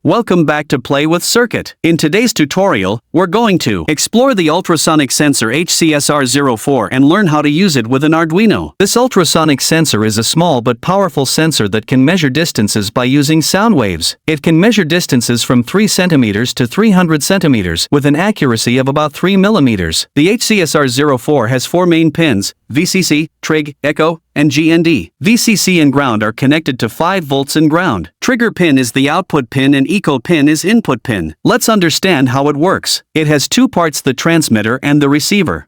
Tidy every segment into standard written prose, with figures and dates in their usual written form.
Welcome back to Play with Circuit. In today's tutorial, we're going to explore the ultrasonic sensor HC-SR04 and learn how to use it with an Arduino. This ultrasonic sensor is a small but powerful sensor that can measure distances by using sound waves. It can measure distances from 3 cm to 300 cm with an accuracy of about 3 mm. The HC-SR04 has 4 main pins: VCC, trig, echo, and GND. VCC and ground are connected to 5 volts in ground. Trigger pin is the output pin and echo pin is input pin. Let's understand how it works. It has 2 parts: the transmitter and the receiver.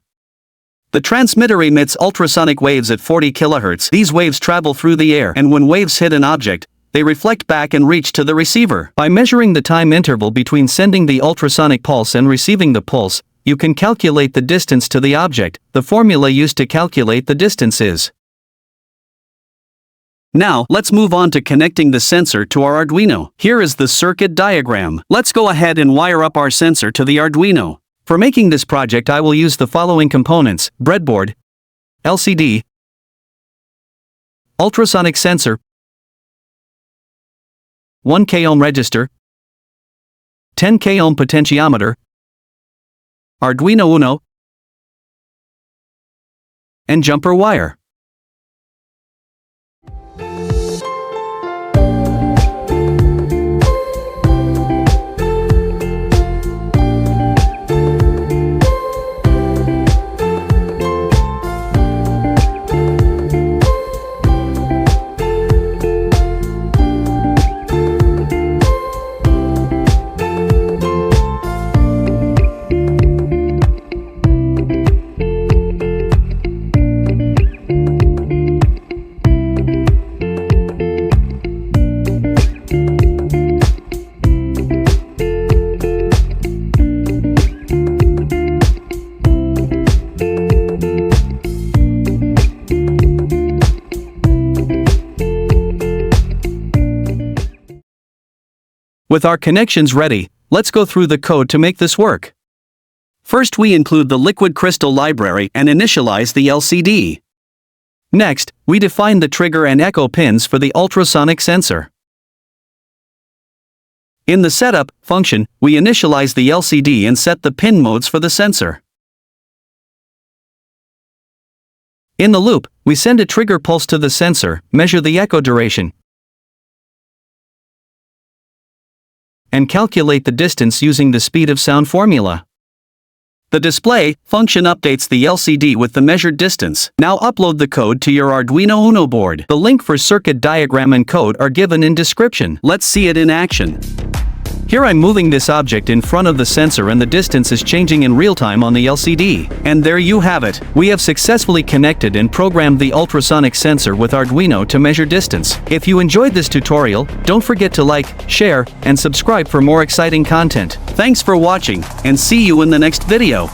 The transmitter emits ultrasonic waves at 40 kHz. These waves travel through the air, and when waves hit an object, they reflect back and reach to the receiver. By measuring the time interval between sending the ultrasonic pulse and receiving the pulse, you can calculate the distance to the object. The formula used to calculate the distance is. Now, let's move on to connecting the sensor to our Arduino. Here is the circuit diagram. Let's go ahead and wire up our sensor to the Arduino. For making this project, I will use the following components: breadboard, LCD, ultrasonic sensor, 1 k ohm register, 10 k ohm potentiometer, Arduino Uno, and jumper wire. With our connections ready, let's go through the code to make this work. First, we include the liquid crystal library and initialize the LCD. Next, we define the trigger and echo pins for the ultrasonic sensor. In the setup function, we initialize the LCD and set the pin modes for the sensor. In the loop, we send a trigger pulse to the sensor, measure the echo duration, and calculate the distance using the speed of sound formula. The display function updates the LCD with the measured distance. Now upload the code to your Arduino Uno board. The link for circuit diagram and code are given in description. Let's see it in action. Here I'm moving this object in front of the sensor and the distance is changing in real time on the LCD. And there you have it. We have successfully connected and programmed the ultrasonic sensor with Arduino to measure distance. If you enjoyed this tutorial, don't forget to like, share, and subscribe for more exciting content. Thanks for watching, and see you in the next video.